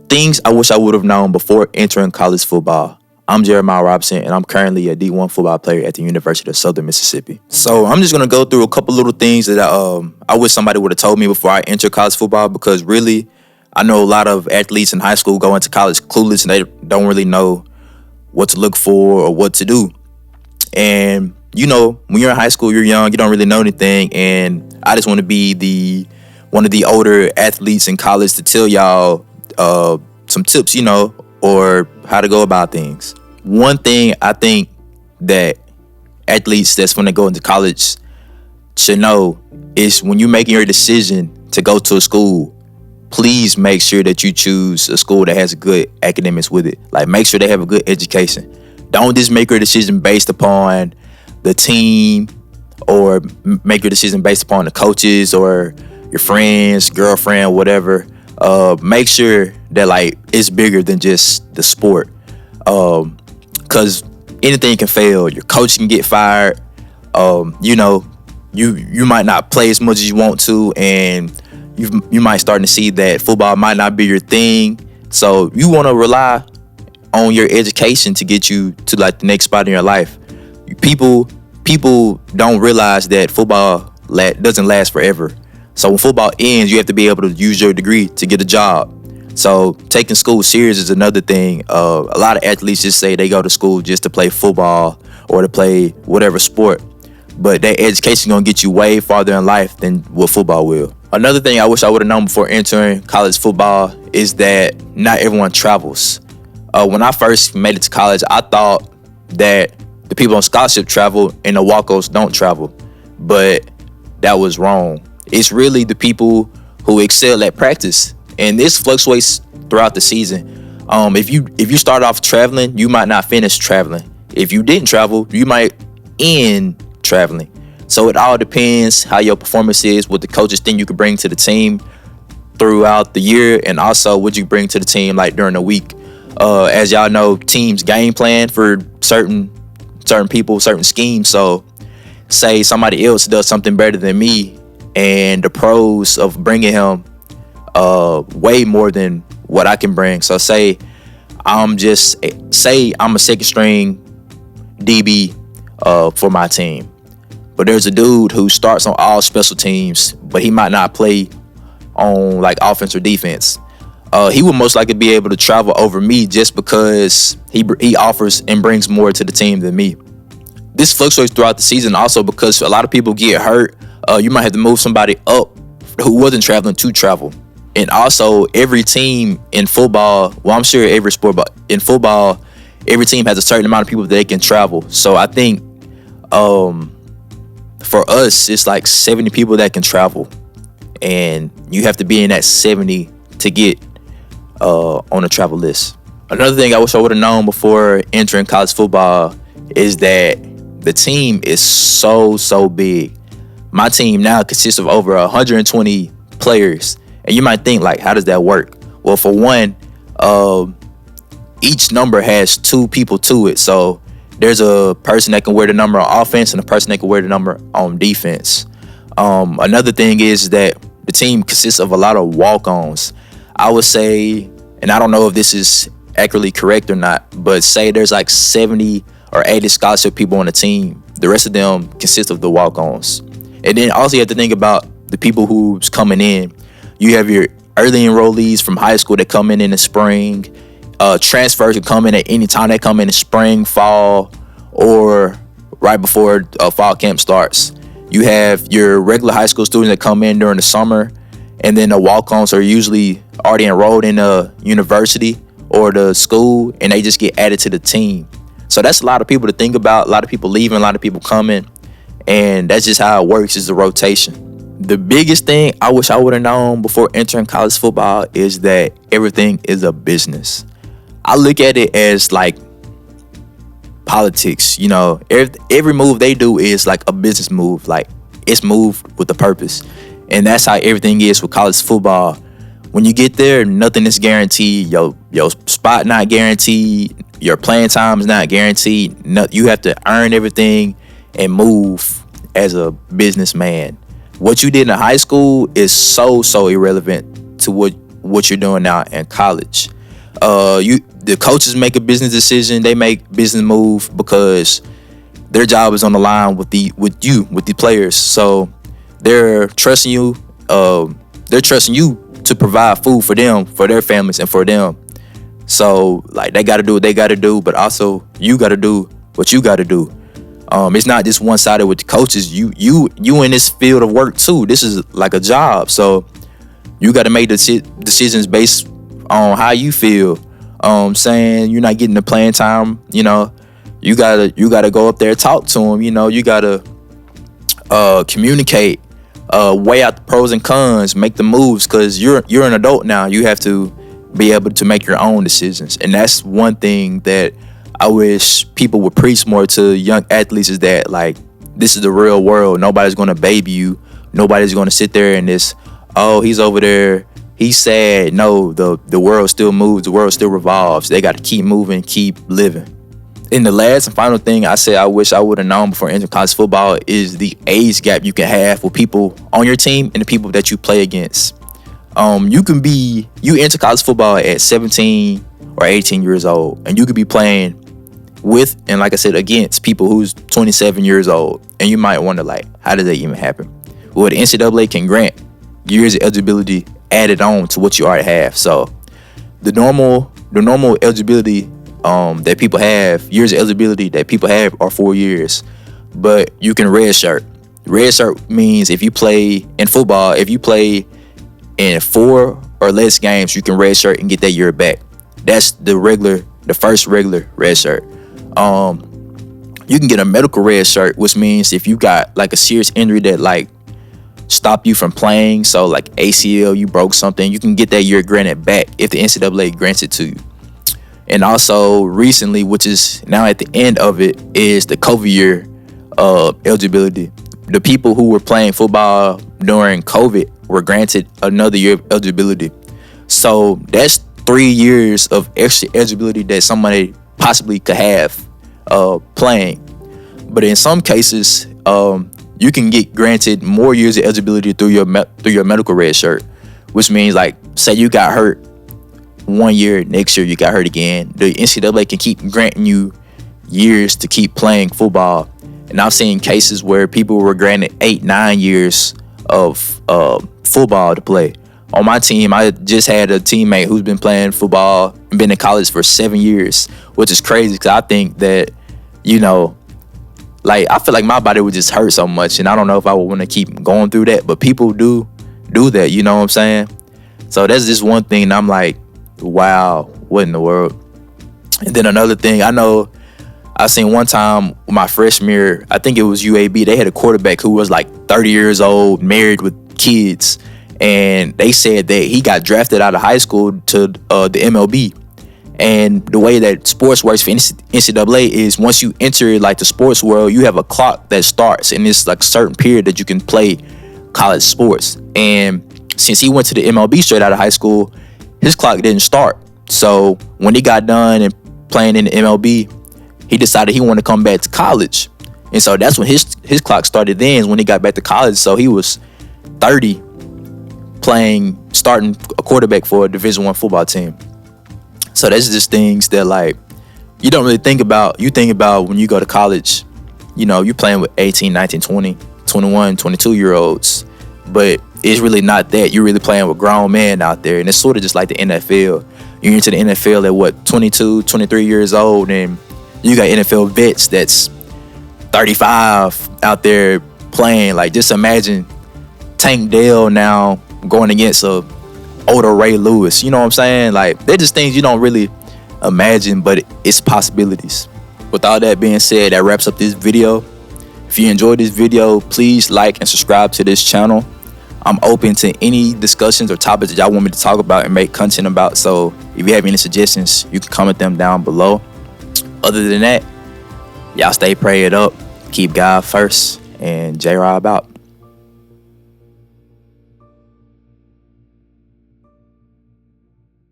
Things I wish I would have known before entering college football. I'm Jeremiah Robinson, and I'm currently a D1 football player at the University of Southern Mississippi. So I'm just gonna go through a couple little things that I wish somebody would have told me before I entered college football, because really, I know a lot of athletes in high school go into college clueless and they don't really know what to look for or what to do. And when you're in high school, you're young, you don't really know anything, and I just want to be one of the older athletes in college to tell y'all some tips, or how to go about things. One thing I think that athletes that's when they go into college should know is when you're making your decision to go to a school, please make sure that you choose a school that has good academics with it. Like, make sure they have a good education. Don't just make your decision based upon the team or make your decision based upon the coaches or your friends, girlfriend, whatever. Make sure that it's bigger than just the sport. Cause anything can fail. Your coach can get fired. You might not play as much as you want to, and you might start to see that football might not be your thing. So you want to rely on your education to get you to the next spot in your life. People don't realize that football doesn't last forever. So when football ends, you have to be able to use your degree to get a job. So taking school serious is another thing. A lot of athletes just say they go to school just to play football or to play whatever sport. But that education gonna get you way farther in life than what football will. Another thing I wish I would have known before entering college football is that not everyone travels. When I first made it to college, I thought that the people on scholarship travel and the walk-ons don't travel. But that was wrong. It's really the people who excel at practice. And this fluctuates throughout the season. If you start off traveling, you might not finish traveling. If you didn't travel, you might end traveling. So it all depends how your performance is, what the coaches think you could bring to the team throughout the year, and also what you bring to the team during the week. As y'all know, teams game plan for certain people, certain schemes. So say somebody else does something better than me, and the pros of bringing him way more than what I can bring. So say I'm a second string DB for my team, but there's a dude who starts on all special teams, but he might not play on offense or defense. He would most likely be able to travel over me just because he offers and brings more to the team than me. This fluctuates throughout the season also because a lot of people get hurt. You might have to move somebody up who wasn't traveling to travel. And also, every team in football, well, I'm sure every sport, but in football, every team has a certain amount of people that they can travel. So I think for us, it's 70 people that can travel. And you have to be in that 70 to get on the travel list. Another thing I wish I would have known before entering college football is that the team is so big. My team now consists of over 120 players. And you might think, how does that work? Well, for one, each number has two people to it. So there's a person that can wear the number on offense and a person that can wear the number on defense. Another thing is that the team consists of a lot of walk-ons. I would say, and I don't know if this is accurately correct or not, but say there's 70 or 80 scholarship people on the team. The rest of them consist of the walk-ons. And then also you have to think about the people who's coming in. You have your early enrollees from high school that come in the spring. Transfers can come in at any time. They come in the spring, fall, or right before fall camp starts. You have your regular high school students that come in during the summer, and then the walk-ons are usually already enrolled in a university or the school, and they just get added to the team. So that's a lot of people to think about. A lot of people leaving, a lot of people coming, and that's just how it works, is the rotation. The biggest thing I wish I would have known before entering college football is that everything is a business. I look at it as politics. Every move they do is a business move. It's moved with a purpose. And that's how everything is with college football. When you get there, nothing is guaranteed. Your spot not guaranteed. Your playing time is not guaranteed. You have to earn everything and move as a businessman. What you did in high school is so irrelevant to what you're doing now in college. The coaches make a business decision. They make business move because their job is on the line with the players. So they're trusting you. They're trusting you to provide food for them, for their families, and for them. So like they got to do what they got to do, but also you got to do what you got to do. It's not just one sided with the coaches. You in this field of work too. This is like a job. So you got to make the decisions based on how you feel. Saying you're not getting the playing time, you gotta go up there and talk to them. You gotta communicate, weigh out the pros and cons, make the moves, because you're an adult now. You have to be able to make your own decisions, and that's one thing that I wish people would preach more to young athletes, is that like this is the real world. Nobody's gonna baby you. Nobody's gonna sit there and he's over there, he's sad. No, the world still moves. The world still revolves. They got to keep moving, keep living. And the last and final thing I said I wish I would have known before entering college football is the age gap you can have with people on your team and the people that you play against. You enter college football at 17 or 18 years old, and you could be playing with, and like I said, against people who's 27 years old. And you might wonder, like, how did that even happen? Well, the NCAA can grant years of eligibility added on to what you already have. So the normal eligibility that people have, years of eligibility that people have are 4 years, but you can redshirt. Redshirt means if you play in football, if you play in 4 or less games, you can redshirt and get that year back. That's the first regular redshirt. You can get a medical redshirt, which means if you got like a serious injury that like stop you from playing, so like ACL, you broke something, you can get that year granted back if the NCAA grants it to you. And also recently, which is now at the end of it, is the COVID year eligibility. The people who were playing football during COVID were granted another year of eligibility. So that's 3 years of extra eligibility that somebody possibly could have playing. But in some cases, you can get granted more years of eligibility through your medical red shirt, which means like, say you got hurt 1 year, next year you got hurt again. The NCAA can keep granting you years to keep playing football. And I've seen cases where people were granted 8-9 years of football to play. On my team, I just had a teammate who's been playing football and been in college for 7 years, which is crazy because I think that, like, I feel like my body would just hurt so much, and I don't know if I would want to keep going through that, but people do that, you know what I'm saying? So that's just one thing I'm like, wow, what in the world? And then another thing, I know I seen one time my freshman year, I think it was UAB, they had a quarterback who was like 30 years old, married with kids, and they said that he got drafted out of high school to the MLB. And the way that sports works for NCAA is once you enter like the sports world, you have a clock that starts, and it's like a certain period that you can play college sports. And since he went to the MLB straight out of high school, his clock didn't start. So when he got done and playing in the MLB, he decided he wanted to come back to college. And so that's when his clock started then, is when he got back to college. So he was 30 starting a quarterback for a Division I football team. So that's just things that like you don't really think about. You think about when you go to college, you're playing with 18, 19, 20, 21, 22-year-olds. But it's really not that. You're really playing with grown men out there. And it's sort of just like the NFL. You're into the NFL at 22, 23 years old, and you got NFL vets that's 35 out there playing. Like, just imagine Tank Dell now going against a older Ray Lewis. You know what I'm saying? Like, they're just things you don't really imagine, but it's possibilities. With all that being said, that wraps up this video. If you enjoyed this video, please like and subscribe to this channel. I'm open to any discussions or topics that y'all want me to talk about and make content about. So if you have any suggestions, you can comment them down below. Other than that, y'all stay prayed up, keep God first, and J-Rob out.